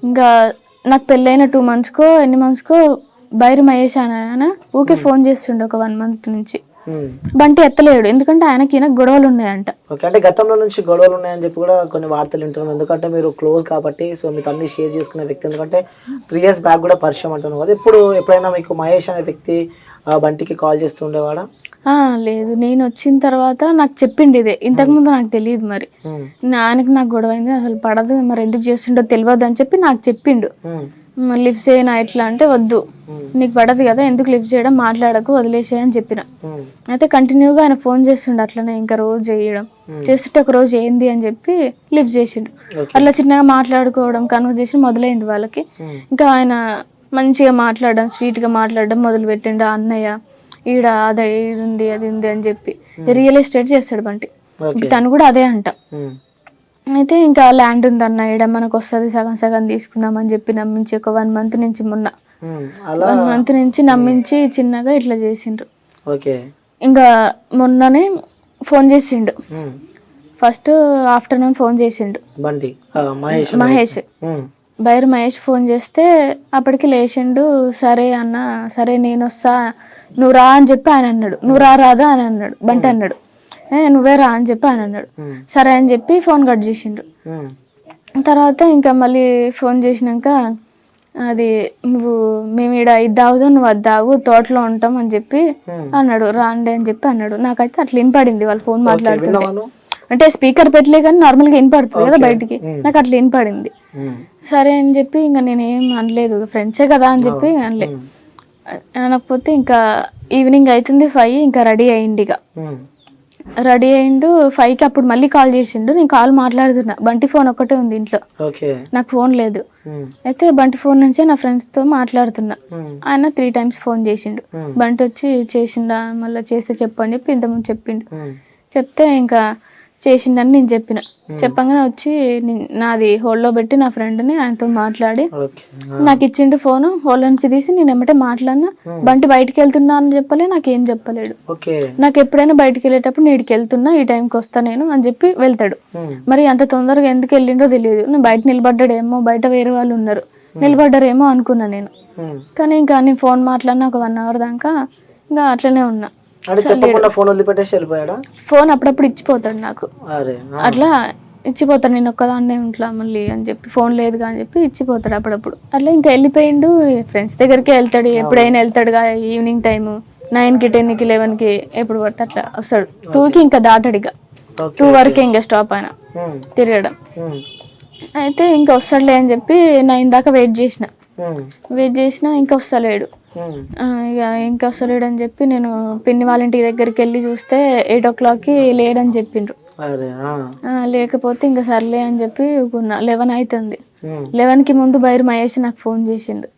ఇంకా నాకు పెళ్ళైన 2 monthsకో ఎన్ని మంత్స్కో బైరి మహేష్ ఆయన ఊకే ఫోన్ చేస్తుండే ఒక 1 month నుంచి. బంటి ఎత్తలేడు ఎందుకంటే ఆయనకి ఈయన గొడవలు ఉన్నాయంట. ఓకే, అంటే గతంలో నుంచి గొడవలు ఉన్నాయని చెప్పి కూడా కొన్ని వార్తలు వింటున్నాం. ఎందుకంటే మీరు క్లోజ్ కాబట్టి, సో మీతో అన్ని షేర్ చేసుకునే వ్యక్తి. ఎందుకంటే 3 years బ్యాక్ కూడా పరిచయం అంటున్నావు కదా. ఇప్పుడు ఎప్పుడైనా మీకు మహేష్ అనే వ్యక్తి బంటికి కాల్ చేస్తూ ఉండేవాడా? లేదు, నేను వచ్చిన తర్వాత నాకు చెప్పిండు ఇదే. ఇంతకుముందు నాకు తెలియదు. మరి ఆయనకి నాకు గొడవ అయింది, అసలు పడదు, మరి ఎందుకు చేస్తుండో తెలియదు అని చెప్పి నాకు చెప్పిండు. లిఫ్ట్ చేయనా ఇట్లా అంటే వద్దు, నీకు పడదు కదా, ఎందుకు లిఫ్ట్ చేయడం, మాట్లాడకు, వదిలేసేయని చెప్పిన. అయితే కంటిన్యూగా ఆయన ఫోన్ చేస్తుండే అట్లనే, ఇంకా రోజు చేయడం చేస్తుంటే ఒక రోజు ఏంది అని చెప్పి లిఫ్ట్ చేసిండు. అట్లా చిన్నగా మాట్లాడుకోవడం, కన్వర్జేషన్ మొదలైంది వాళ్ళకి. ఇంకా ఆయన మంచిగా మాట్లాడడం, స్వీట్గా మాట్లాడడం మొదలు పెట్టిండు. అన్నయ్య ఈడ అదే ఇది ఉంది అది ఉంది అని చెప్పి రియల్ ఎస్టేట్ చేస్తాడు బంటి. తను కూడా అదే అంట. అయితే ఇంకా ల్యాండ్ ఉందన్న ఈడ మనకు వస్తుంది, సగం సగం తీసుకుందాం అని చెప్పి నమ్మించి ఒక 1 month నుంచి 1 month నుంచి నమ్మించి చిన్నగా ఇట్లా చేసిండ్రు. ఇంకా మొన్ననే ఫోన్ చేసిండు. ఫస్ట్ ఆఫ్టర్నూన్ ఫోన్ చేసిండు మహేష్. బైర్ మహేష్ ఫోన్ చేస్తే అప్పటికి లేచిండు. సరే అన్న, సరే నేను వస్తా, నువ్వు రా అని చెప్పి ఆయన అన్నాడు. నువ్వు రాదా అని అన్నాడు బంటి. అన్నాడు నువ్వే రా అని చెప్పి ఆయన అన్నాడు. సరే అని చెప్పి ఫోన్ కట్ చేసిండు. తర్వాత ఇంకా మళ్ళీ ఫోన్ చేసినాక అది నువ్వు మేము ఈడ ఇది తాగుదాం, నువ్వు అది తాగు, తోటలో ఉంటాం అని చెప్పి అన్నాడు. రాండి అని చెప్పి అన్నాడు. నాకైతే అట్లా వినపడింది వాళ్ళు ఫోన్ మాట్లాడుతుంటే. అంటే స్పీకర్ పెట్టలే కానీ నార్మల్గా వినపడుతుంది కదా బయటికి, నాకు అట్లా వినపడింది. సరే అని చెప్పి ఇంకా నేనేం అనలేదు, ఫ్రెండ్సే కదా అని చెప్పి అనలే. అనకపోతే ఇంకా ఈవినింగ్ అవుతుంది 5, ఇంకా రెడీ అయ్యిండు. ఇక రెడీ అయ్యిండు 5కి. అప్పుడు మళ్ళీ కాల్ చేసిండు. నేను కాల్ మాట్లాడుతున్నా, బంటి ఫోన్ ఒక్కటే ఉంది ఇంట్లో, నాకు ఫోన్ లేదు. అయితే బంటి ఫోన్ నుంచే నా ఫ్రెండ్స్తో మాట్లాడుతున్నా. ఆయన 3 times ఫోన్ చేసిండు. బంటి వచ్చి చేసిండా, మళ్ళీ చేస్తే చెప్పు అని చెప్పి ఇంతకుముందు చెప్పిండు. చెప్తే ఇంకా చేసిండని నేను చెప్పిన. చెప్పగానే వచ్చి నాది హోల్డ్లో పెట్టి నా ఫ్రెండ్ని ఆయనతో మాట్లాడి నాకు ఇచ్చిండు ఫోను. హోల్ నుంచి తీసి నేను ఎమ్మటే మాట్లాడినా. బంటి బయటికి వెళ్తున్నా అని చెప్పలే, నాకేం చెప్పలేడు. నాకు ఎప్పుడైనా బయటికి వెళ్ళేటప్పుడు నీడికి వెళ్తున్నా, ఈ టైంకి వస్తా నేను అని చెప్పి వెళ్తాడు. మరి అంత తొందరగా ఎందుకు వెళ్ళిండో తెలియదు. నేను బయట నిలబడ్డాడేమో, బయట వేరే వాళ్ళు ఉన్నారు, నిలబడ్డారేమో అనుకున్నా నేను. కానీ ఇంకా నేను ఫోన్ మాట్లాడినా ఒక 1 hour దాకా ఇంకా అట్లనే ఉన్నా. ఫోన్ అప్పుడప్పుడు ఇచ్చిపోతాడు నాకు, అట్లా ఇచ్చిపోతాడు. నేను ఒక్కదాన్నే ఉంట్లా మళ్ళీ అని చెప్పి ఫోన్ లేదుగా అని చెప్పి ఇచ్చిపోతాడు అప్పుడప్పుడు. అట్లా ఇంకా వెళ్ళిపోయిండు. ఫ్రెండ్స్ దగ్గరికి వెళ్తాడు, ఎప్పుడైనా వెళ్తాడు కదా. ఈవినింగ్ టైము 9కి 10కి 11కి ఎప్పుడు పడితే అట్లా వస్తాడు. 2కి ఇంకా దాటాడు. ఇక 2 వరకే ఇంకా స్టాప్ ఆయన తిరగడం. అయితే ఇంకా వస్తాడులే అని చెప్పి 9 దాకా వెయిట్ చేసిన ఇంకా వస్తలేడు. ఇక ఇంకా వస్తలేడు అని చెప్పి నేను పిన్ని వాళ్ళ ఇంటి దగ్గరికి వెళ్ళి చూస్తే 8 o'clockకి లేడని చెప్పిండ్రు. లేకపోతే ఇంకా సర్లే అని చెప్పి 11 అవుతుంది. 11కి ముందు బైర్ మహేష్ నాకు ఫోన్ చేసిండు.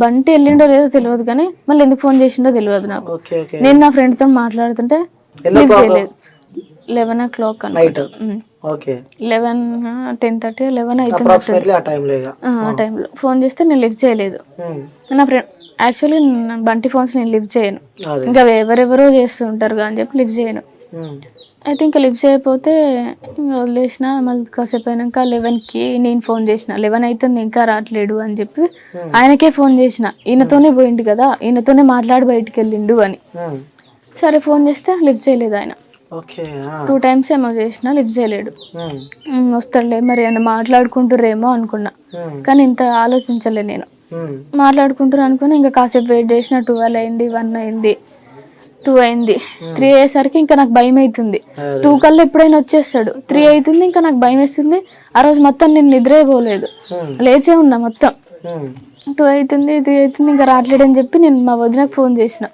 బంటి వెళ్ళిండో లేదో తెలియదు కానీ మళ్ళీ ఎందుకు ఫోన్ చేసిండో తెలియదు నాకు. నేను నా ఫ్రెండ్తో మాట్లాడుతుంటే లిఫ్ట్ చేయలేదు. 11 o'clock నైట్. 11, 10:30, 11 అవుతుంది ఆ టైంలో ఫోన్ చేస్తే నేను లిఫ్ట్ చేయలేదు. నా ఫ్రెండ్ యాక్చువల్లీ బంటి ఫోన్స్ నేను లిఫ్ట్ చేయను, ఇంకా ఎవరెవరో చేస్తూ ఉంటారు అని చెప్పి లిఫ్ట్ చేయను. అయితే ఇంకా లిఫ్ట్ చేయకపోతే ఇంకా వదిలేసిన. మళ్ళీ కాసేపు అయినాక 11కి నేను ఫోన్ చేసిన. 11 అవుతుంది ఇంకా రావట్లేడు అని చెప్పి ఆయనకే ఫోన్ చేసిన. ఈయనతోనే పోయిండు కదా, ఈయనతోనే మాట్లాడి బయటికి వెళ్ళిండు అని. సరే ఫోన్ చేస్తే లిఫ్ట్ చేయలేదు ఆయన. 2 times ఏమో చేసిన, లిఫ్ట్ చేయలేడు. వస్తాడులే మరి అని మాట్లాడుకుంటుర్రేమో అనుకున్నా, కానీ ఇంత ఆలోచించలే నేను. మాట్లాడుకుంటారు అనుకుని ఇంకా కాసేపు వెయిట్ చేసిన. 12 అయింది, 1 అయింది, 2 అయింది, 3 అయ్యేసరికి ఇంకా నాకు భయం అవుతుంది. 2 కల్లా ఎప్పుడైనా వచ్చేస్తాడు. 3 అవుతుంది, ఇంకా నాకు భయం వేస్తుంది. ఆ రోజు మొత్తం నేను నిద్రే పోలేదు, లేచే ఉన్నా మొత్తం. 2 అవుతుంది, 3 అవుతుంది, ఇంకా రావట్లేడని చెప్పి నేను మా వదినకు ఫోన్ చేసిన.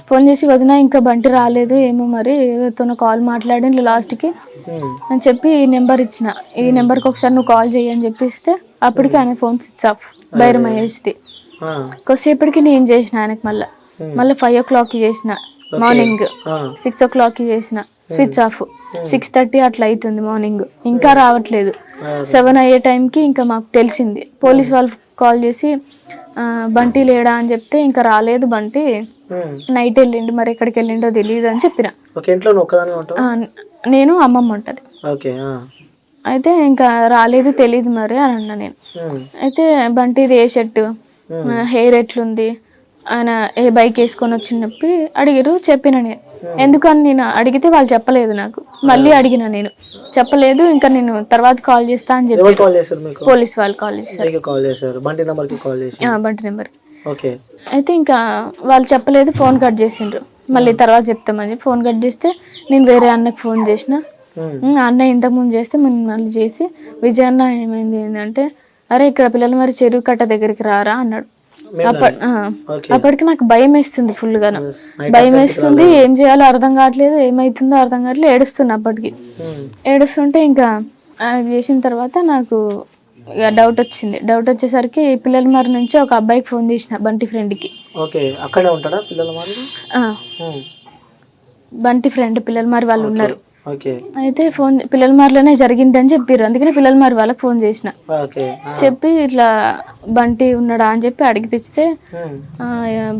ఫోన్ చేసి వదిన ఇంకా బంటి రాలేదు ఏమో, మరి ఎవరితోనో కాల్ మాట్లాడి లాస్ట్కి అని చెప్పి ఈ నెంబర్ ఇచ్చిన. ఈ నెంబర్కి ఒకసారి నువ్వు కాల్ చెయ్యి అని చెప్పిస్తే అప్పటికి ఆయన ఫోన్ స్విచ్ ఆఫ్. బైర్ మహేష్ది. కొద్దిసేపటికి నేను చేసిన ఆయనకి. మళ్ళీ 5 o'clockకి చేసిన, మార్నింగ్ 6 o'clockకి చేసిన, స్విచ్ ఆఫ్. 6:30 అట్లా అవుతుంది మార్నింగ్, ఇంకా రావట్లేదు. 7 అయ్యే టైంకి ఇంకా మాకు తెలిసింది. పోలీస్ వాళ్ళు కాల్ చేసి బంటి లేడా అని చెప్తే ఇంకా రాలేదు బంటి, నైట్ వెళ్ళిండు, మరి ఎక్కడికి వెళ్ళిండో తెలియదు అని చెప్పిన. నేను అమ్మమ్మ ఉంటది. అయితే ఇంకా రాలేదు తెలియదు మరి అని అన్నా నేను. అయితే బంటి ఇది ఏ షర్టు, హెయిర్ ఎట్లుంది, ఆయన ఏ బైక్ వేసుకొని వచ్చినప్పుడు అడిగారు. చెప్పిన నేను. ఎందుకని నేను అడిగితే వాళ్ళు చెప్పలేదు నాకు. మళ్ళీ అడిగిన నేను, చెప్పలేదు. ఇంకా నేను తర్వాత కాల్ చేస్తా అని చెప్పి పోలీస్ వాళ్ళు కాల్ చేశారు. బంటి నెంబర్. అయితే ఇంకా వాళ్ళు చెప్పలేదు, ఫోన్ కట్ చేసిండ్రు. మళ్ళీ తర్వాత చెప్తామని చెప్పి ఫోన్ కట్ చేస్తే నేను వేరే అన్నకు ఫోన్ చేసిన. అన్న ఇంతకుముందు చేస్తే మళ్ళీ చేసి, విజయ్ అన్న ఏమైంది ఏంటంటే, అరే ఇక్కడ పిల్లలు మరి చెరువు కట్ట దగ్గరికి రారా అన్నాడు. అప్పటికి నాకు భయం వేస్తుంది, ఫుల్ గా భయం వేస్తుంది. ఏం చేయాలో అర్థం కావట్లేదు, ఏమైతుందో అర్థం కావట్లేదు. ఏడుస్తున్నా అప్పటికి. ఏడుస్తుంటే ఇంకా చేసిన తర్వాత నాకు డౌట్ వచ్చింది. డౌట్ వచ్చేసరికి పిల్లల మరి నుంచి ఒక అబ్బాయికి ఫోన్ చేసిన, బంటి ఫ్రెండ్ కి. బంటి ఫ్రెండ్ పిల్లల మరి వాళ్ళు ఉన్నారు. అయితే ఫోన్ పిల్లల మారిలోనే జరిగింది అని చెప్పారు. అందుకని పిల్లల మారి వాళ్ళకి ఫోన్ చేసిన. చెప్పి ఇట్లా బంటి ఉన్నాడా అని చెప్పి అడిగిపిస్తే,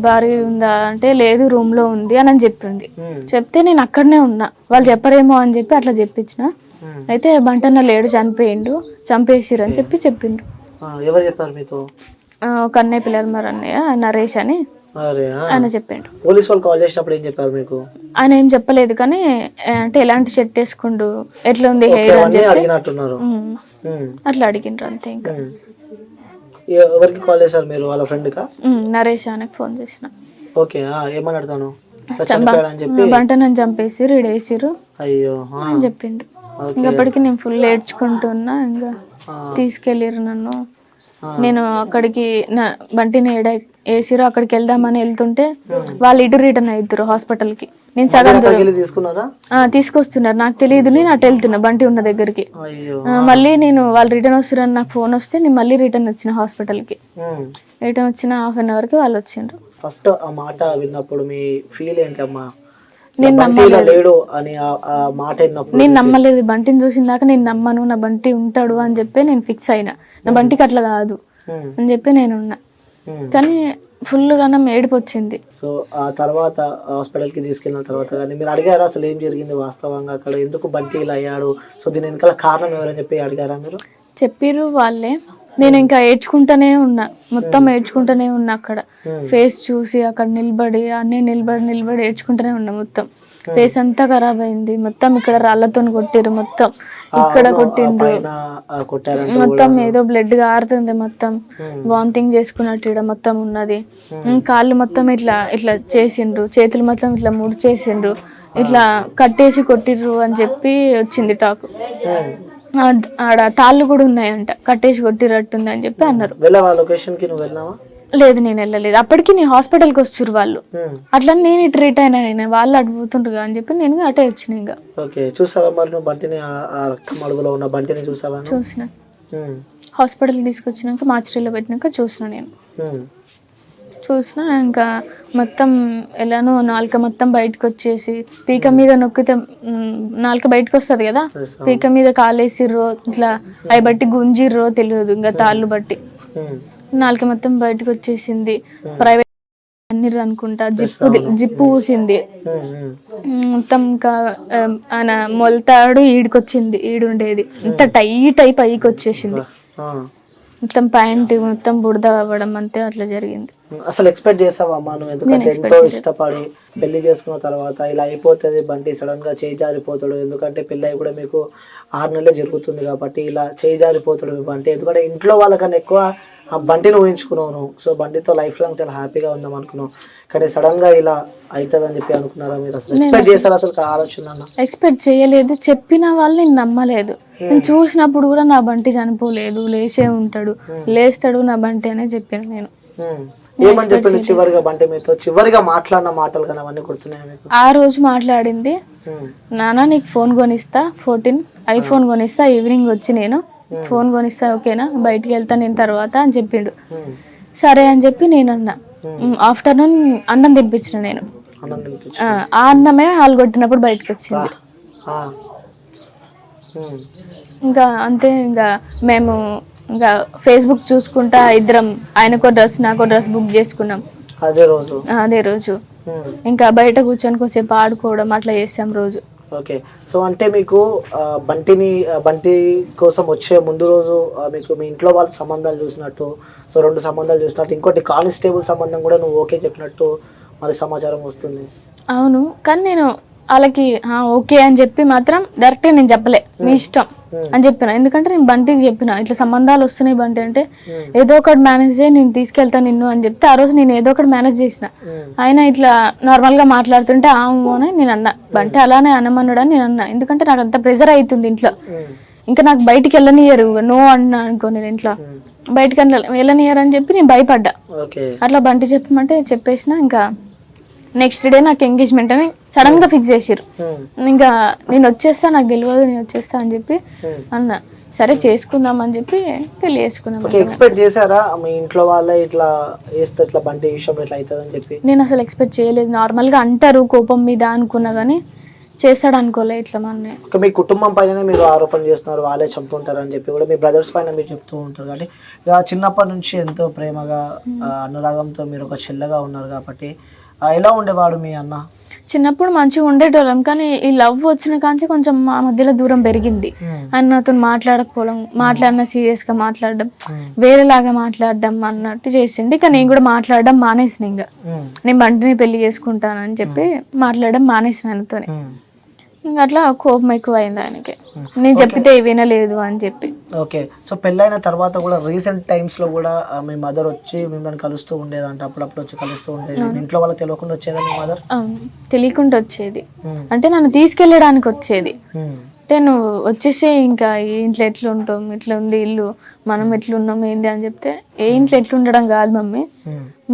భార్య ఉందా అంటే లేదు రూమ్ లో ఉంది అని చెప్పింది. చెప్తే నేను అక్కడనే ఉన్నా, వాళ్ళు చెప్పరేమో అని చెప్పి అట్లా చెప్పించిన. అయితే బంటన్న లేడు, చనిపోయిండు, చంపేసిరు అని చెప్పిండు. ఒక అన్నయ్య పిల్లల మరి అన్నయ్య నరేష్ అని ఆయన చెప్పిండు. పోలీస్ వాళ్ళు కాల్ చేసినప్పుడు ఏం చెప్పారు మీకు? ఆయన ఏం చెప్పలేదు, కానీ అంటే ఎలాంటి షర్ట్ వేసుకుండు, ఎట్లా ఉంది హెయిర్ అని అడిగినట్టున్నారు. అట్లా అడిగిండ్రు అంతే. ఇంకా ఎవరికి కాల్ చేశారు మీరు? వాళ్ళ ఫ్రెండ్ కా? నరేష్ ఆయనకు ఫోన్ చేసిన. ఓకే, ఏమని అడతాను? బంట నన్ను చంపేసి రీడేసిరు అని చెప్పిండు. ఇంకప్పటికి నేను ఫుల్ ఏడ్చుకుంటున్నా. ఇంకా తీసుకెళ్ళిరు నన్ను. నేను అక్కడికి బంటిని వేసిరు, అక్కడికి వెళ్దామని వెళ్తుంటే వాళ్ళు ఇటు రిటర్న్ అవుతారు హాస్పిటల్ కి. నేను సడన్ తీసుకొస్తున్నారు, నాకు తెలియదు. నేను అటు వెళ్తున్నా బంటి ఉన్న దగ్గరికి. మళ్ళీ నేను వాళ్ళు రిటర్న్ వస్తారని నాకు ఫోన్ వస్తే నేను మళ్ళీ రిటర్న్ వచ్చిన హాస్పిటల్ కి. రిటర్న్ వచ్చిన 1/2 hour కి వాళ్ళు వచ్చిండ్రు. ఫస్ట్ ఆ మాట విన్నప్పుడు మీ ఫీల్ ఏంటమ్మా? నేను నమ్మలేదు. నేను నమ్మలేదు. బంటిని చూసిన దాకా నేను నమ్మను, నా బంటి ఉంటాడు అని చెప్పి నేను ఫిక్స్ అయినా. నా బంటికి అట్లా కాదు అని చెప్పి నేను ఉన్నా. కానీ ఫుల్ గా ఏడుపు వచ్చింది. సో ఆ తర్వాత హాస్పిటల్ కి తీసుకెళ్ళిన తర్వాత కానీ మీరు అడిగారా అసలు ఏం జరిగింది వాస్తవంగా, అక్కడ ఎందుకు బంటి ఇలా అయ్యాడు, సో దీని వెనకాల కారణం ఎవరని చెప్పి అడిగారా మీరు? చెప్పిర్రు వాళ్ళే. నేను ఇంకా ఏడ్చుకుంటానే ఉన్నా, మొత్తం ఏడ్చుకుంటానే ఉన్నా. అక్కడ ఫేస్ చూసి అక్కడ నిలబడి అన్నీ నిలబడి ఏడ్చుకుంటూనే ఉన్నా. మొత్తం ఫేస్ అంతా ఖరాబ్ అయింది. మొత్తం ఇక్కడ రాళ్లతో కొట్టిరు, మొత్తం ఇక్కడ కొట్టిండ్రు, మొత్తం ఏదో బ్లడ్ గారుతుంది, మొత్తం వామిటింగ్ చేసుకున్నట్టు ఇక్కడ మొత్తం ఉన్నది. కాళ్ళు మొత్తం ఇట్లా చేసిండ్రు, చేతులు మొత్తం ఇట్లా ముడి చేసిండ్రు, ఇట్లా కట్టేసి కొట్టిర్రు అని చెప్పి వచ్చింది టాక్. ఆడ తాళ్ళు కూడా ఉన్నాయంట, కట్టేసి కొట్టిరట్టుంది అని చెప్పి అన్నారు. లేదు నేను వెళ్ళలేదు. అప్పటికి నేను హాస్పిటల్కి వచ్చారు వాళ్ళు. అట్లా నేను ఇటు రిట్ అయినా, నేను వాళ్ళు అడుగుతుండ్రు అని చెప్పి నేను అటే వచ్చిన. ఇంకా చూసిన హాస్పిటల్ తీసుకొచ్చినాక మార్చిలో పెట్టినాక చూసిన. నేను చూసిన ఇంకా మొత్తం ఎలానో నాలుక మొత్తం బయటకు వచ్చేసి, పీక మీద నొక్కితే నాలుక బయటకు వస్తుంది కదా, పీక మీద కాలేసిర్రో ఇట్లా అవి బట్టి గుంజిర్రో తెలియదు, ఇంకా తాళ్ళు బట్టి నాలుక మొత్తం బయటకు వచ్చేసింది. ప్రైవేట్ అన్ని అనుకుంటా, జిప్పు ఊసింది మొత్తం. ఇంకా ఆయన మొలతాడు ఈడుకొచ్చింది, ఈడుండేది ఇంత టైట్ అయి పైకి వచ్చేసింది. మొత్తం ప్యాంట్ మొత్తం బుడద అవ్వడం అంతే, అట్లా జరిగింది. అసలు ఎక్స్పెక్ట్ చేసావా అమ్మా నువ్వు? ఎందుకంటే ఎంతో ఇష్టపడి పెళ్లి చేసుకున్న తర్వాత ఇలా అయిపోతుంది, బంటి సడన్ గా చేయి జారిపోతాడు. ఎందుకంటే పెళ్ళి కూడా మీకు 6 నెలలే జరుగుతుంది కాబట్టి ఇలా చేయి జారిపోతాడు మీ బంటి. ఎందుకంటే ఇంట్లో వాళ్ళకన్నా ఎక్కువ ఆ బంటిని ఊహించుకున్నాను. సో బంటితో లైఫ్ లాంగ్ చాలా హ్యాపీగా ఉందాం అనుకున్నావు, కానీ సడన్ గా ఇలా అవుతుంది అని చెప్పి అనుకున్నారా మీరు? అసలు ఎక్స్పెక్ట్ చేశారు? అసలు ఆలోచన ఎక్స్పెక్ట్ చేయలేదు. చెప్పిన వాళ్ళు నేను నమ్మలేదు. నేను చూసినప్పుడు కూడా నా బంటి చనిపోలేదు, లేచే ఉంటాడు, లేస్తాడు నా బంటి అనే చెప్పాను నేను. ఏమని చెప్పింది చివరిగా బంటి మీతో? చివరిగా మాట్లాడిన మాటలు కానీ అవన్నీ గుర్తున్నాయి? ఆ రోజు మాట్లాడింది, నాన్న నీకు ఫోన్ కొనిస్తా, 14 iPhone కొనిస్తా, ఈవినింగ్ వచ్చి నేను ఫోన్ కొనిస్తా, ఓకేనా, బయటికి వెళ్తా నేను తర్వాత అని చెప్పిండు. సరే అని చెప్పి నేను అన్నా. ఆఫ్టర్నూన్ అన్నం తినిపించిన నేను. ఆ అన్నమే హాలు కొట్టినప్పుడు బయటకు వచ్చింది. ఇంకా అంతే. ఇంకా మేము ఇంకా ఫేస్బుక్ చూసుకుంటా ఇద్దరం, ఆయనకో డ్రెస్ నాకో డ్రెస్ బుక్ చేసుకున్నాం అదే రోజు. ఇంకా బయట కూర్చొని కొంచెంసేపు ఆడుకోవడం అట్లా చేసాం రోజు. ఓకే. సో అంటే మీకు బంటి కోసం వచ్చే ముందు రోజు మీకు మీ ఇంట్లో వాళ్ళ సంబంధాలు చూసినట్టు, సో 2 సంబంధాలు చూసినట్టు, ఇంకోటి కానిస్టేబుల్ సంబంధం కూడా నువ్వు ఓకే చెప్పినట్టు మరి సమాచారం వస్తుంది. అవును, కానీ నేను వాళ్ళకి ఓకే అని చెప్పి మాత్రం డైరెక్ట్గా నేను చెప్పలే, మీ ఇష్టం అని చెప్పిన. ఎందుకంటే నేను బంటికి చెప్పిన ఇట్లా సంబంధాలు వస్తున్నాయి బంటి అంటే ఏదో ఒకటి మేనేజ్ చేయి, నేను తీసుకెళ్తాను నిన్ను అని చెప్తే ఆ రోజు నేను ఏదో ఒకటి మేనేజ్ చేసిన. ఆయన ఇట్లా నార్మల్గా మాట్లాడుతుంటే అని నేను అన్నా, బంటి అలానే అనమన్నాడు అని నేను అన్నా. ఎందుకంటే నాకు అంత ప్రెజర్ అవుతుంది ఇంట్లో, ఇంకా నాకు బయటికి వెళ్ళనియరు, నో అన్నా అనుకో నేను ఇంట్లో బయటకు వెళ్ళనియరు అని చెప్పి నేను భయపడ్డా. అట్లా బంటి చెప్పమంటే చెప్పేసిన. ఇంకా నెక్స్ట్ డే నాకు ఎంగేజ్మెంట్ అని సడన్ గా ఫిక్స్ చేసిర్రు. ఇంకా నేను వచ్చేస్తా, నాకు తెలియదు నేను వచ్చేస్తా అని చెప్పి అన్న. సరే చేసుకుందాం అని చెప్పి పెళ్లి చేసుకున్నాం. ఎక్స్పెక్ట్ చేశారా మీ ఇంట్లో వాళ్ళే ఇట్లా చేస్తే ఇట్లా బంటి విషయం ఇట్లా అవుతుంది అని చెప్పి? నేను అసలు ఎక్స్పెక్ట్ చేయలేదు. నార్మల్ గా అంటారు కోపం మీద అనుకున్నా కానీ చేస్తాడు అనుకోలే ఇట్లా మన. మీ కుటుంబం పైన మీరు ఆరోపణ చేస్తున్నారు, వాళ్ళే చంపుతుంటారు అని చెప్పి కూడా మీ బ్రదర్స్ పైన మీరు చెప్తూ ఉంటారు. కాబట్టి ఇక చిన్నప్పటి నుంచి ఎంతో ప్రేమగా అనురాగంతో మీరు ఒక చెల్లెగా ఉన్నారు కాబట్టి ఎలా ఉండేవాడు మీ అన్న? చిన్నప్పుడు మంచిగా ఉండేటోళ్ళం, కానీ ఈ లవ్ వచ్చిన కాంచి కొంచెం మా మధ్యలో దూరం పెరిగింది. అని నాతో మాట్లాడకపోవడం, మాట్లాడినా సీరియస్ గా మాట్లాడడం, వేరేలాగా మాట్లాడడం అన్నట్టు చేసిండు. ఇక నేను కూడా మాట్లాడడం మానేసిన. ఇంకా నేను బంటిని పెళ్లి చేసుకుంటానని చెప్పి మాట్లాడడం మానేసిన ఆయనతోనే. ఇంకా అట్లా కోపం ఎక్కువ అయింది ఆయనకి, నేను చెప్పితే వినలేదు అని చెప్పి. ఓకే. సో పెళ్ళైన తర్వాత కూడా రీసెంట్ టైమ్స్ లో కూడా మీ మదర్ వచ్చి మిమ్మల్ని కలుస్తూ ఉండేదంట, అప్పుడప్పుడు వచ్చి కలుస్తూ ఉండేది. ఇంట్లో వాళ్ళకి తెలియకుండా వచ్చేదా మీ మదర్? తెలియకుండా వచ్చేది, అంటే నన్ను తీసుకెళ్ళడానికి వచ్చేది. అంటే నువ్వు వచ్చేసే, ఇంకా ఈ ఇంట్లో ఎట్లా ఉంటాం, ఇట్లా ఉంది ఇల్లు, మనం ఎట్లున్నాం ఏంది అని చెప్తే, ఏ ఇంట్లో ఎట్లుండడం కాదు మమ్మీ,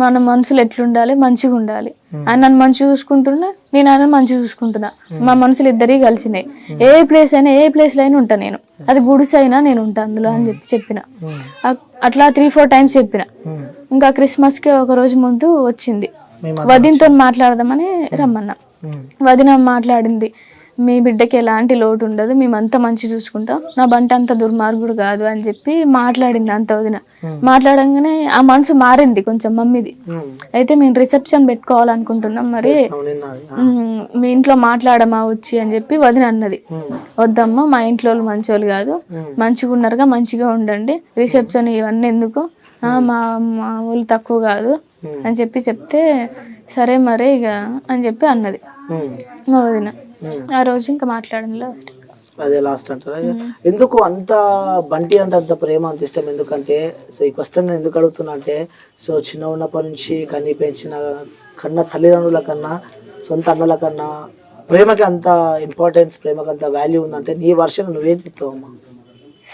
మన మనసులు ఎట్లుండాలి, మంచిగా ఉండాలి. ఆయన నన్ను మంచిగా చూసుకుంటున్నా, నేను ఆయన మంచిగా చూసుకుంటున్నా, మా మనసులు ఇద్దరికి కలిసినాయి. ఏ ప్లేస్ అయినా ఏ ప్లేస్ లో అయినా ఉంటా నేను, అది గుడిసె అయినా నేను ఉంటా అందులో అని చెప్పిన. అట్లా 3-4 టైమ్స్ చెప్పిన. ఇంకా క్రిస్మస్ కి ఒక రోజు ముందు వచ్చింది, వదినతో మాట్లాడదామని రమ్మన్నా. వదిన మాట్లాడింది, మీ బిడ్డకి ఎలాంటి లోటు ఉండదు, మేమంతా మంచి చూసుకుంటాం, నా బంటి అంత దుర్మార్గుడు కాదు అని చెప్పి మాట్లాడింది. అంత వదిన మాట్లాడంగానే ఆ మనసు మారింది కొంచెం మమ్మీది. అయితే మేము రిసెప్షన్ పెట్టుకోవాలనుకుంటున్నాం, మరి మీ ఇంట్లో మాట్లాడమా వచ్చి అని చెప్పి వదిన అన్నది. వద్దమ్మా, మా ఇంట్లో వాళ్ళు మంచోళ్ళు కాదు, మంచిగా ఉన్నారుగా, మంచిగా ఉండండి, రిసెప్షన్ ఇవన్నీ ఎందుకు, మా వాళ్ళు తక్కువ కాదు అని చెప్తే సరే మరి ఇక అని చెప్పి అన్నది మా వదిన. ఆ రోజు ఇంకా మాట్లాడంలో అదే లాస్ట్ అంటారా? ఎందుకు అంత బంటి అంటే అంత ప్రేమ, అంత ఇష్టం? ఎందుకంటే సో ఈ క్వశ్చన్ నేను ఎందుకు అడుగుతున్నా అంటే, సో చిన్న ఉన్నప్పటి నుంచి కన్నీ పెంచిన కన్నా తల్లిదండ్రుల కన్నా సొంత అన్నల కన్నా ప్రేమకి అంత ఇంపార్టెన్స్, ప్రేమకి అంత వాల్యూ ఉందంటే నీ వర్షన్ నువ్వేం చెప్తావమ్మా?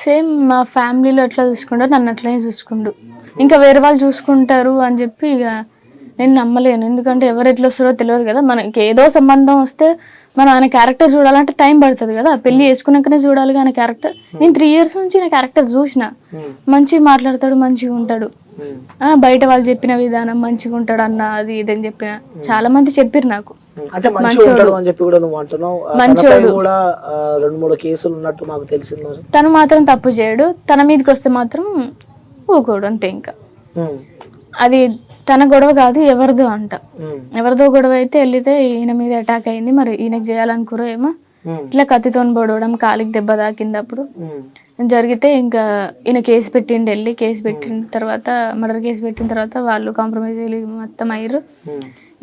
సేమ్ మా ఫ్యామిలీలో ఎట్లా చూసుకుంటారు నన్ను అట్లనే చూసుకుండు, ఇంకా వేరే వాళ్ళు చూసుకుంటారు అని చెప్పి ఇక నేను నమ్మలేను. ఎందుకంటే ఎవరు ఎట్లా వస్తారో తెలియదు కదా, మనకి ఏదో సంబంధం వస్తే మనం ఆయన క్యారెక్టర్ చూడాలంటే టైం పడుతుంది కదా, పెళ్లి చేసుకున్నాకనే చూడాలి ఆయన క్యారెక్టర్. నేను 3 years నుంచి నా క్యారెక్టర్ చూసిన, మంచిగా మాట్లాడతాడు, మంచిగా ఉంటాడు, బయట వాళ్ళు చెప్పిన విధానం మంచిగా ఉంటాడు అన్న, అది ఇదని చెప్పిన చాలా మంది చెప్పారు నాకు. మంచోడు అని చెప్పి కూడా నువ్వు అంటున్నావు. మంచోడు కూడా 2-3 కేసులు ఉన్నట్టు మాకు తెలిసింది. తను మాత్రం తప్పు చేయడు, తన మీదకి వస్తే మాత్రం ఊకోడు అంతే. ఇంకా అది తన గొడవ కాదు, ఎవరిదో అంట. ఎవరిదో గొడవ అయితే వెళ్తే ఈయన మీద అటాక్ అయింది, మరి ఈయనకి చేయాలనుకురో ఏమో, ఇట్లా కత్తితో పొడవడం, కాలికి దెబ్బ తాకింది. అప్పుడు జరిగితే ఇంకా ఈయన కేసు పెట్టిండు, వెళ్ళి కేసు పెట్టిన తర్వాత, మర్డర్ కేసు పెట్టిన తర్వాత వాళ్ళు కాంప్రమైజ్ మొత్తం అయ్యారు.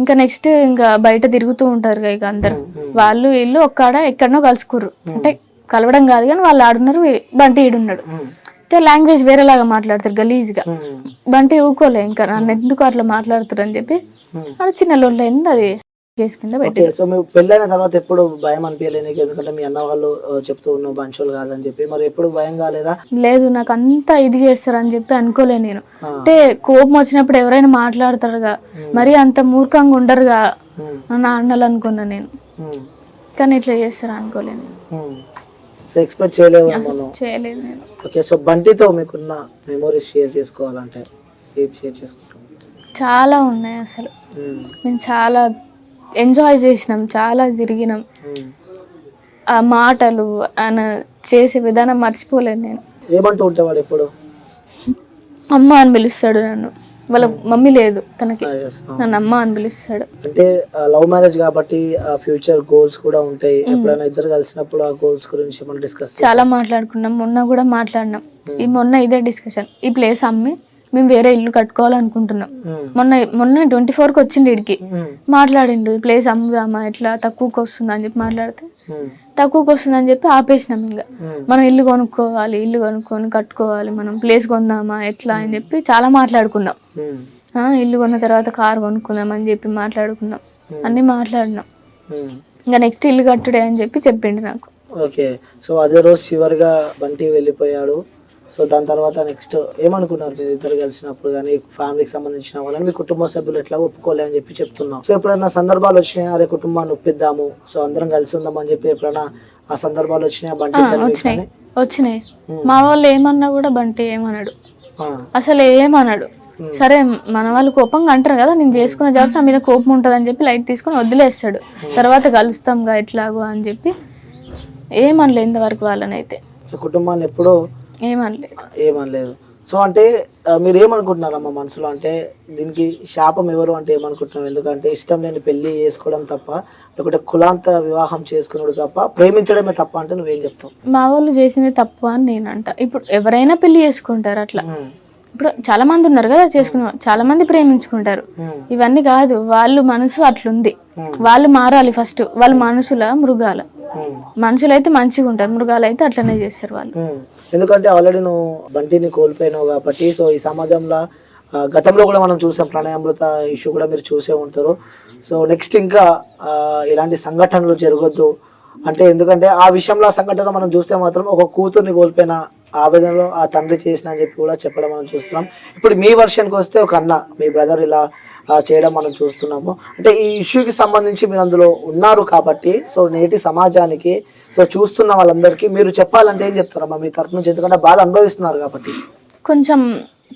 ఇంకా నెక్స్ట్ ఇంకా బయట తిరుగుతూ ఉంటారు ఇక అందరు, వాళ్ళు వీళ్ళు ఒక్కడ ఎక్కడనో కలుసుకుర్రు. అంటే కలవడం కాదు కానీ వాళ్ళు ఆడున్నారు, బంటి ఈడున్నాడు. లాంగ్వేజ్ వేరేలాగా మాట్లాడతారు గలీజ్గా. బంటి ఊకోలే, ఇంకా నన్ను ఎందుకు అట్లా మాట్లాడుతారు అని చెప్పి అది చిన్న లొల్లి అయింది, అది కేసు కింద పెట్టి. సో మీ పెళ్ళైన తర్వాత ఎప్పుడు భయం అనిపించలేదు? ఎందుకంటే మీ అన్న వాళ్ళు చెప్తూ ఉన్నావు బంచోలు కాదని చెప్పి, మరి ఎప్పుడు భయం కాలేదా? లేదు, నాకు అంతా ఇది చేస్తారు అని చెప్పి అనుకోలే నేను. అంటే కోపం వచ్చినప్పుడు ఎవరైనా మాట్లాడతారుగా, మరి అంత మూర్ఖంగా ఉండరుగా నా అన్నలు అనుకున్నా నేను, కానీ ఇట్లా చేస్తారు అనుకోలేను. సో ఎక్స్పెక్ట్ చేయలేదు నేను. ఓకే. సో బంటితో మీకున్న మెమోరీస్ షేర్ చేసుకోవాలంటే ఏం షేర్ చేసుకుంటాం? చాలా ఉన్నాయి అసలు. మేము చాలా ఎంజాయ్ చేసినాం, చాలా తిరిగినాం. ఆ మాటలు, ఆయన చేసే విధానం మర్చిపోలేను నేను. ఏమంటూ ఉంటావాడు ఎప్పుడు? అమ్మ అని పిలుస్తాడు నన్ను. వాళ్ళ మమ్మీ లేదు తనకి, yes, నన్ను అమ్మ అని పిలుస్తాడు. అంటే లవ్ మ్యారేజ్ కాబట్టి ఫ్యూచర్ గోల్స్ కూడా ఉంటాయి. ఎప్పుడైనా ఇద్దరు కలిసినప్పుడు ఆ గోల్స్ గురించి మనం డిస్కస్ చాలా మాట్లాడుకున్నాం, మొన్న కూడా మాట్లాడినాం. ఈ మొన్న ఇదే డిస్కషన్, ఈ ప్లేస్ అమ్మి మేము వేరే ఇల్లు కట్టుకోవాలనుకుంటున్నాం. మొన్న 24కి వచ్చిండు ఇడికి, మాట్లాడిండు ఈ ప్లేస్ అమ్ముదామా ఎట్లా తక్కువకి వస్తుంది అని చెప్పి మాట్లాడితే తక్కువకి వస్తుంది అని చెప్పి ఆపేసినాం. ఇంకా మనం ఇల్లు కొనుక్కోవాలి, ఇల్లు కొనుక్కొని కట్టుకోవాలి, మనం ప్లేస్ కొందామా ఎట్లా అని చెప్పి చాలా మాట్లాడుకున్నాం. ఇల్లు కొన్న తర్వాత కారు కొనుక్కుందాం అని చెప్పి మాట్లాడుకున్నాం, అన్ని మాట్లాడినాం. ఇంకా నెక్స్ట్ ఇల్లు కట్టుడే అని చెప్పి చెప్పిండు నాకు. ఓకే, సో అదే రోజు చివరిగా బంటి వెళ్ళిపోయాడు. సో దాని తర్వాత నెక్స్ట్ ఏమనుకున్నారు మీరు ఇద్దరు కలిసినప్పుడు? కానీ ఫ్యామిలీకి సంబంధించిన వాళ్ళని మీ కుటుంబ సభ్యులు ఎట్లా ఒప్పుకోలే అని చెప్పి చెప్తున్నాం. సో ఎప్పుడైనా సందర్భాలు వచ్చినాయి, అరే కుటుంబాన్ని ఒప్పిద్దాము, సో అందరం కలిసి ఉందాం అని చెప్పి ఎప్పుడైనా ఆ సందర్భాలు వచ్చినాయి? బంటి వచ్చినాయి. మా వాళ్ళు ఏమన్నా కూడా బంటి ఏమన్నాడు, అసలు ఏమన్నాడు. సరే మన వాళ్ళు కోపంగా అంటారు కదా, నేను చేసుకున్న జాబ్ నా మీద కోపం ఉంటుంది అని చెప్పి లైట్ తీసుకొని వదిలేస్తాడు. తర్వాత కలుస్తాంగా ఎట్లాగో అని చెప్పి ఏమనలే ఇంతవరకు వాళ్ళనైతే. సో కుటుంబాన్ని ఎప్పుడో ఏమనలేదు. సో అంటే మీరు ఏమనుకుంటున్నారమ్మా మనసులో? అంటే దీనికి శాపం ఎవరు అంటే ఏమనుకుంటున్నాం? ఎందుకంటే ఇష్టం లేని పెళ్లి చేసుకోవడం తప్ప, లేకుంటే కులాంత వివాహం చేసుకున్నాడు తప్ప, ప్రేమించడమే తప్ప అంటే నువ్వేం చెప్తావు? మా వాళ్ళు చేసింది తప్పు అని నేను అంట. ఇప్పుడు ఎవరైనా పెళ్లి చేసుకుంటారు అట్లా, ఇప్పుడు చాలా మంది ఉన్నారు కదా చేసుకున్న, చాలా మంది ప్రేమించుకుంటారు. ఇవన్నీ కాదు, వాళ్ళు మనసు అట్లుంది, వాళ్ళు మారాలి ఫస్ట్. వాళ్ళు మనుషుల మనుషులైతే మంచిగా ఉంటారు, మృగాలు అయితే అట్లనే చేస్తారు వాళ్ళు. ఎందుకంటే ఆల్రెడీ నువ్వు బంటిని కోల్పోయినావు కాబట్టి. సో ఈ సమాజంలో గతంలో కూడా మనం చూసాం, ప్రణయామృత ఇష్యూ కూడా మీరు చూసే ఉంటారు. సో నెక్స్ట్ ఇంకా ఇలాంటి సంఘటనలు జరగొద్దు అంటే, ఎందుకంటే ఆ విషయంలో సంఘటన మనం చూస్తే మాత్రం ఒక కూతుర్ని కోల్పోయిన ఆవేదనలో ఆ తండ్రి చేసిన అని చెప్పి కూడా చెప్పడం మనం చూస్తున్నాం. ఇప్పుడు మీ వర్షన్కి వస్తే ఒక అన్న, మీ బ్రదర్ ఇలా చేయడం మనం చూస్తున్నాము. అంటే ఈ ఇష్యూకి సంబంధించి మీరు అందులో ఉన్నారు కాబట్టి, సో నేటి సమాజానికి, సో చూస్తున్న వాళ్ళందరికీ మీరు చెప్పాలంటే ఏం చెప్తారమ్మా మీ తరపు నుంచి? ఎందుకంటే బాధ అనుభవిస్తున్నారు కాబట్టి. కొంచెం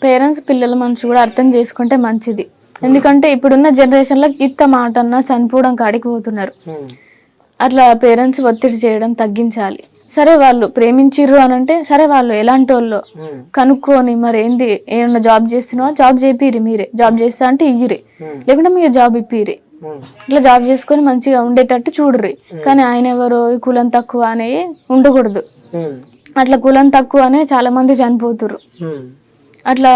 పేరెంట్స్ పిల్లల మనసు కూడా అర్థం చేసుకుంటే మంచిది. ఎందుకంటే ఇప్పుడున్న జనరేషన్లో గిత్త మాట అన్నా చనిపోవడం కాడికి పోతున్నారు. అట్లా పేరెంట్స్ ఒత్తిడి చేయడం తగ్గించాలి. సరే వాళ్ళు ప్రేమించిర్రు అని అంటే, సరే వాళ్ళు ఎలాంటి వాళ్ళు కనుక్కొని, మరి ఏంది ఏమన్నా జాబ్ చేస్తున్నావా, జాబ్ చేపిరి, మీరే జాబ్ చేస్తా అంటే ఇయ్యిరి, లేకుంటే మీరు జాబ్ ఇప్పిరి, ఇట్లా జాబ్ చేసుకొని మంచిగా ఉండేటట్టు చూడరు. కానీ ఆయన ఎవరో కులం తక్కువ అనే ఉండకూడదు. అట్లా కులం తక్కువ అనే చాలా మంది చనిపోతుర్రు. అట్లా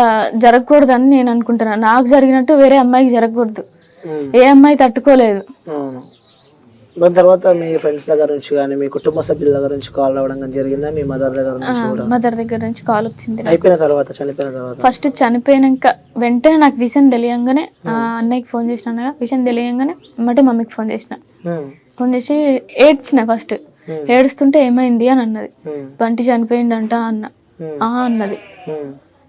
జరగకూడదని నేను అనుకుంటున్నా. నాకు జరిగినట్టు వేరే అమ్మాయికి జరగకూడదు. ఏ అమ్మాయి తట్టుకోలేదు. దాని తర్వాత మీ ఫ్రెండ్స్ దగ్గర నుంచి కానీ మీ కుటుంబ సభ్యుల దగ్గర నుంచి కాల్ రావడం కానీ జరిగిందా? మీ మదర్ దగ్గర నుంచి? మదర్ దగ్గర నుంచి కాల్ వచ్చింది. అయిపోయిన తర్వాత, చనిపోయిన తర్వాత? ఫస్ట్ చనిపోయినాక వెంటనే నాకు విషయం తెలియంగానే అన్నయ్యకి ఫోన్ చేసిన, విషయం తెలియంగానే ఎమ్మటే మమ్మీకి ఫోన్ చేసిన. ఫోన్ చేసి ఏడ్చిన. ఫస్ట్ ఏడుస్తుంటే ఏమైంది అని అన్నది. బంటి చనిపోయిందంట అన్న. అన్నది.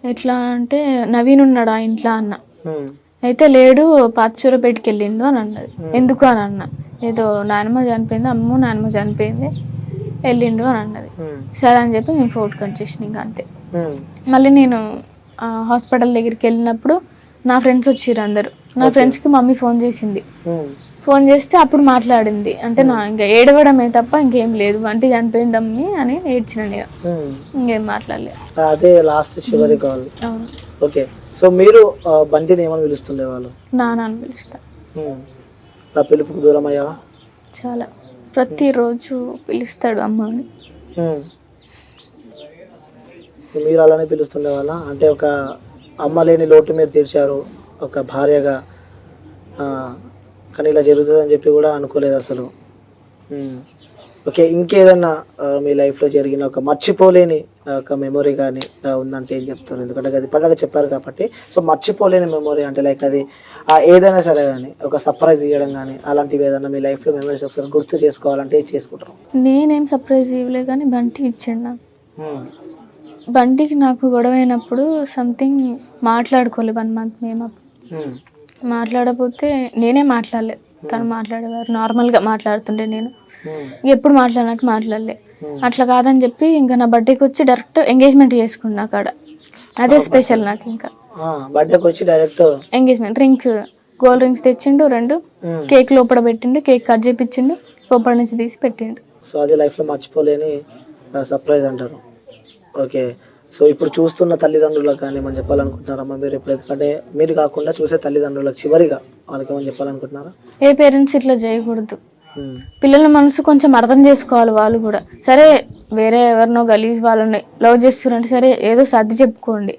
ఎట్లా అంటే నవీన్ ఉన్నాడు ఆ ఇంట్లో అన్న. అయితే లేడు, పాతచూరపేటకి వెళ్ళిండు అని అన్నది. ఎందుకు అని అన్న. ఏదో నాయనమ్మ చనిపోయింది, నాయనమ్మ చనిపోయింది, వెళ్ళిండు అని అన్నది. సరే అని చెప్పి నేను ఫోన్ కట్ చేసిన. ఇంకా అంతే. మళ్ళీ నేను హాస్పిటల్ దగ్గరికి వెళ్ళినప్పుడు నా ఫ్రెండ్స్ వచ్చిర్రు అందరు. నా ఫ్రెండ్స్కి మమ్మీ ఫోన్ చేసింది. ఫోన్ చేస్తే అప్పుడు మాట్లాడింది. అంటే నా ఇంకా ఏడవడమే తప్ప ఇంకేం లేదు. వంటి చనిపోయింది అమ్మి అని ఏడ్చిన. ఇంకేం మాట్లాడలేదు. అదే లాస్ట్ చివరి కాల్. అవును. ఓకే, సో మీరు బంటిని ఏమని పిలుస్తుండే వాళ్ళు? నాన్న అని పిలుస్తా. నా పిలుపుకు దూరం అయ్యావా? చాలా. ప్రతిరోజు పిలుస్తాడు అమ్మ అని. మీరు అలానే పిలుస్తుండే వాళ్ళ? అంటే ఒక అమ్మ లేని లోటు మీరు తీర్చారు ఒక భార్యగా, కానీ ఇలా జరుగుతుంది అని చెప్పి కూడా అనుకోలేదు అసలు. ఓకే, ఇంకేదన్నా మీ లైఫ్లో జరిగిన ఒక మర్చిపోలేని ఒక మెమొరీ కానీ ఉందంటే ఏం చెప్తారు? ఎందుకంటే అది ఇప్పటిదాకా చెప్పారు కాబట్టి. సో మర్చిపోలేని మెమొరీ అంటే లైక్ అది ఏదైనా సరే కానీ, ఒక సర్ప్రైజ్ ఇవ్వడం కానీ, అలాంటివి ఏదైనా మీ లైఫ్లో మెమరీస్ ఒకసారి గుర్తు చేసుకోవాలంటే ఏం చేసుకుంటారు? నేనేం సర్ప్రైజ్ ఇవ్వలే, కానీ బంటి ఇచ్చాడు నాకు. బంటికి నాకు గొడవ అయినప్పుడు సంథింగ్ మాట్లాడుకోలేదు 1 month మేము. మాట్లాడకపోతే నేనే మాట్లాడలేదు, తను మాట్లాడేవారు. నార్మల్గా మాట్లాడుతుండే, నేను ఎప్పుడు మాట్లాడినట్టు మాట్లాడలే. అట్లా కాదని చెప్పి ఇంకా నా బర్త్డేకి వచ్చి డైరెక్ట్ ఎంగేజ్మెంట్ చేసుకున్నా అక్కడ. అదే స్పెషల్ నాకు. ఇంకా బర్త్డేకి వచ్చి direct engagement, rings, gold rings తెచ్చిండు 2, కేక్ లోపల పెట్టిండు, కేక్ కట్ చేపించిండు, లోపల నుంచి తీసి పెట్టిండు. సో అది లైఫ్లో మర్చిపోలేని సర్ప్రైజ్ అంటారు. ఓకే, సో ఇప్పుడు చూస్తున్న తల్లిదండ్రులకు కానీ ఏమని చెప్పాలనుకుంటున్నారమ్మా మీరు? ఇప్పుడు ఎందుకంటే మీరు కాకుండా చూసే తల్లిదండ్రులకు చివరిగా వాళ్ళకి ఏమని చెప్పాలనుకుంటున్నారా? ఏ పేరెంట్స్ ఇట్లా చేయకూడదు. ఉమ్, పిల్లల మనసు కొంచెం అర్థం చేసుకోవాలి వాళ్ళు కూడా. సరే వేరే ఎవరినో గలీజ్ వాళ్ళని లవ్ చేస్తున్నారంటే సరే ఏదో సర్ది చెప్పుకోండి.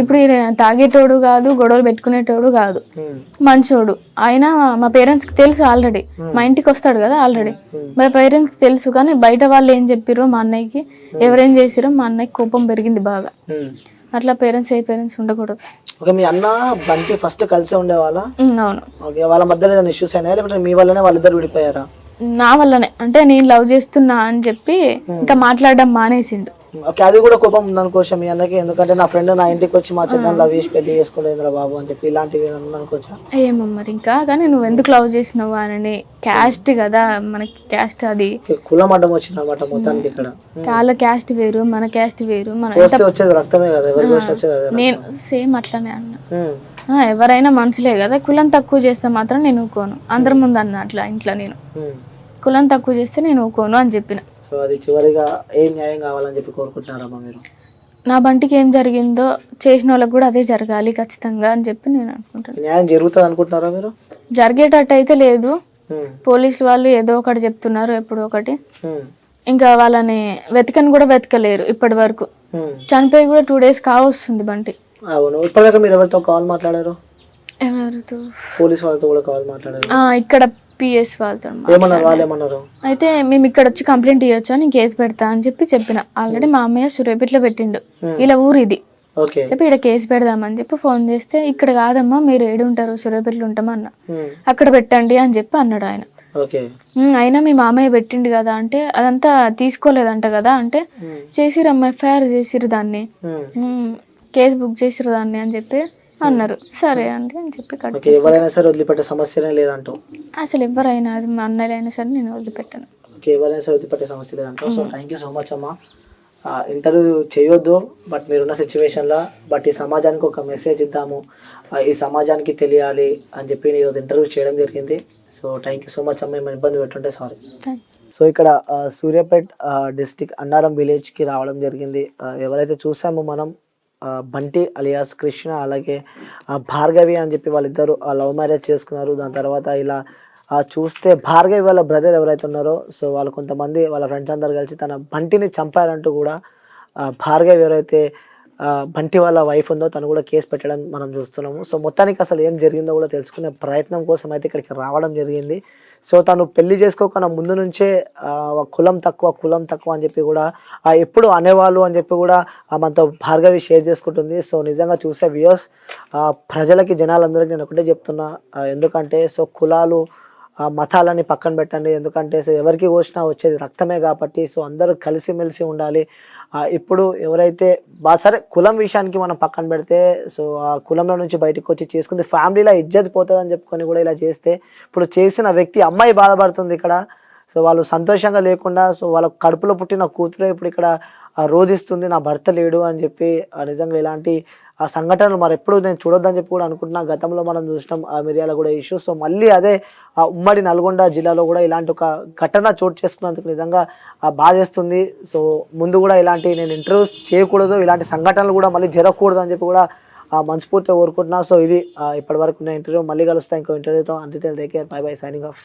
ఇప్పుడు ఈయన తాగేటోడు కాదు, గొడవలు పెట్టుకునేటోడు కాదు, ఉమ్, మంచోడు. ఆయన మా పేరెంట్స్కి తెలుసు ఆల్రెడీ, మా ఇంటికి వస్తాడు కదా ఆల్రెడీ, మా పేరెంట్స్కి తెలుసు. కానీ బయట వాళ్ళు ఏం చెప్పారో మా అన్నయ్యకి, ఎవరేం చేసిరో మా అన్నయ్యకి కోపం పెరిగింది బాగా. ఉమ్. అట్లా పేరెంట్స్ ఏ పేరెంట్స్ ఉండకూడదు. ఓకే, మీ అన్న బంటి ఫస్ట్ కలిసే ఉండేవాళ్ళ? అవును. ఓకే, వాళ్ళ మధ్యలో ఏదైనా ఇష్యూస్ అయినాయా లేకపోతే మీ వల్లనే వాళ్ళిద్దరు విడిపోయారా? నా వల్లనే, అంటే నేను లవ్ చేస్తున్నా అని చెప్పి ఇంకా మాట్లాడడం మానేసిండు. ఓకే, అది కూడా కోపం ఉందనుకోవచ్చా మీ అన్నకి? ఎందుకంటే నా ఫ్రెండ్ నా ఇంటికి వచ్చి మా చిన్న లవ్ చేసి పెళ్లి చేసుకోలేదురా బాబు అని చెప్పి ఇలాంటివి ఏదన్నా అనుకోవచ్చా? ఏమో మరి ఇంకా. కానీ నువ్వు ఎందుకు లవ్ చేసినావు అని, క్యాస్ట్ కదా మనకి, క్యాస్ట్ అది ఓకే, కులం అడ్డం వచ్చింది అనమాట మొత్తానికి ఇక్కడ. వాళ్ళ క్యాస్ట్ వేరు, మన క్యాస్ట్ వేరు. మన వస్తే వచ్చేది రక్తమే కదా, ఎవరికి వస్తే వచ్చేది అదే. నేను సేమ్ అట్లానే అన్నా. ఉమ్, ఎవరైనా మనుషులే కదా, కులం తక్కువ చేస్తే మాత్రం నేను ఊకోను. అందరి ముందు అన్న అట్లా ఇంట్లో, నేను ఉమ్. కులం తక్కువ చేస్తే నేను ఊకోను అని చెప్పిన. సో అది చివరిగా ఏం న్యాయం కావాలని చెప్పి కోరుకుంటున్నారమ్మా మీరు? నా బంటికి ఏం జరిగిందో చేసిన వాళ్ళకి కూడా అదే జరగాలి ఖచ్చితంగా అని చెప్పి నేను అనుకుంటాను. న్యాయం జరుగుతుంది అనుకుంటున్నారా మీరు? జరిగేటట్టు అయితే లేదు. ఉమ్, పోలీసులు వాళ్ళు ఏదో ఒకటి చెప్తున్నారు, ఎప్పుడో ఒకటి. ఉమ్, ఇంకా వాళ్ళని వెతకని కూడా వెతకలేరు ఇప్పటి వరకు. ఉమ్. చనిపోయి కూడా 2 days కావస్తుంది బంటి. అవును, ఇప్పటిదాకా మీరు ఎవరితో కాల్ మాట్లాడారు? ఎవరితో? పోలీస్ వాళ్ళతో కూడా కాల్ మాట్లాడారు? ఇక్కడ పిఎస్ వాళ్ళతో. ఏమన్నారు వాళ్ళు? ఏమన్నారు? అయితే మేము ఇక్కడ వచ్చి కంప్లైంట్ ఇవ్వచ్చా, నేను కేసు పెడతా అని చెప్పి చెప్పిన. ఆల్రెడీ మా అమ్మయ్య సూర్యాపేటలో పెట్టిండు, ఇలా ఊరు ఇది ఓకే, చెప్పి ఇక్కడ కేసు పెడదామని చెప్పి ఫోన్ చేస్తే, ఇక్కడ కాదమ్మా మీరు ఏడు ఉంటారు, సూర్యాపేటలో ఉంటామన్నా, ఉమ్, అక్కడ పెట్టండి అని చెప్పి అన్నాడు ఆయన. ఓకే. అయినా మీ మామయ్య పెట్టిండు కదా అంటే, అదంతా తీసుకోలేదంట కదా అంటే, ఉమ్, చేసిరమ్మా ఎఫ్ఐఆర్ చేసిరు దాన్ని, ఉమ్. కేసు బుక్ చేసిరు దాన్ని అని చెప్పి అన్నారు. సరే అండి అని చెప్పి కట్ ఓకే, ఎవరైనా సరే వదిలిపెట్టే సమస్యనే లేదంటావు? అసలు ఎవరైనా, అది మా అన్నయ్యలైనా సరే నేను వదిలిపెట్టాను. ఓకే, ఎవరైనా సరే వదిలిపెట్టే సమస్య లేదంటావు. So thank you so much అమ్మా. ఇంటర్వ్యూ చేయొద్దు, బట్ మీరున్న సిచ్యువేషన్లో బట్ ఈ సమాజానికి ఒక మెసేజ్ ఇద్దాము, ఈ సమాజానికి తెలియాలి అని చెప్పి నేను ఈరోజు ఇంటర్వ్యూ చేయడం జరిగింది. So thank you so much అమ్మ, ఏమైనా ఇబ్బంది పెట్టుంటే సారీ. సో ఇక్కడ సూర్యాపేట్ డిస్టిక్ అన్నారం విలేజ్కి రావడం జరిగింది. ఎవరైతే చూసామో మనం బంటి అలియాస్ కృష్ణ, అలాగే భార్గవి అని చెప్పి వాళ్ళిద్దరు లవ్ మ్యారేజ్ చేసుకున్నారు. దాని తర్వాత ఇలా చూస్తే భార్గవి వాళ్ళ బ్రదర్ ఎవరైతే ఉన్నారో, సో వాళ్ళు కొంతమంది వాళ్ళ ఫ్రెండ్స్ అందరు కలిసి తన బంటిని చంపారంటూ కూడా భార్గవి ఎవరైతే బంటి వాళ్ళ వైఫ్ ఉందో తను కూడా కేసు పెట్టడం మనం చూస్తున్నాము. సో మొత్తానికి అసలు ఏం జరిగిందో కూడా తెలుసుకునే ప్రయత్నం కోసం అయితే ఇక్కడికి రావడం జరిగింది. సో తను పెళ్లి చేసుకోకుండా ముందు నుంచే కులం తక్కువ అని చెప్పి కూడా ఎప్పుడు అనేవాళ్ళు అని చెప్పి కూడా మనతో భార్గవి షేర్ చేసుకుంటుంది. సో నిజంగా చూసే వ్యూయర్స్, ప్రజలకి జనాలందరికీ నేను ఒకటే చెప్తున్నా, ఎందుకంటే సో కులాలు మతాలని పక్కన పెట్టండి. ఎందుకంటే సో ఎవరికి కోసినా వచ్చేది రక్తమే కాబట్టి సో అందరూ కలిసిమెలిసి ఉండాలి. ఇప్పుడు ఎవరైతే సరే కులం విషయానికి మనం పక్కన పెడితే, సో ఆ కులంలో నుంచి బయటకు వచ్చి చేసుకుంది ఫ్యామిలీలో ఇజ్జత్ పోతుందని చెప్పుకొని కూడా ఇలా చేస్తే, ఇప్పుడు చేసిన వ్యక్తి అమ్మాయి బాధపడుతుంది ఇక్కడ. సో వాళ్ళు సంతోషంగా లేకుండా, సో వాళ్ళ కడుపులో పుట్టిన కూతురే ఇప్పుడు ఇక్కడ రోధిస్తుంది, నా భర్త లేడు అని చెప్పి. నిజంగా ఇలాంటి సంఘటనలు మరి ఎప్పుడు నేను చూడొద్దని చెప్పి కూడా అనుకుంటున్నా. గతంలో మనం చూసినాం మిర్యాల కూడా ఇష్యూ. సో మళ్ళీ అదే ఉమ్మడి నల్గొండ జిల్లాలో కూడా ఇలాంటి ఒక ఘటన చోటు చేసుకున్నందుకు నిజంగా బాధేస్తుంది. సో ముందు కూడా ఇలాంటి నేను ఇంటర్వ్యూస్ చేయకూడదు, ఇలాంటి సంఘటనలు కూడా మళ్ళీ జరగకూడదు అని చెప్పి కూడా మనస్ఫూర్తిగా కోరుకుంటున్నా. సో ఇది ఇప్పటి వరకు నా ఇంటర్వ్యూ. మళ్ళీ కలుస్తా ఇంకో ఇంటర్వ్యూతో. అంతే, బై బై, సైనింగ్ ఆఫ్.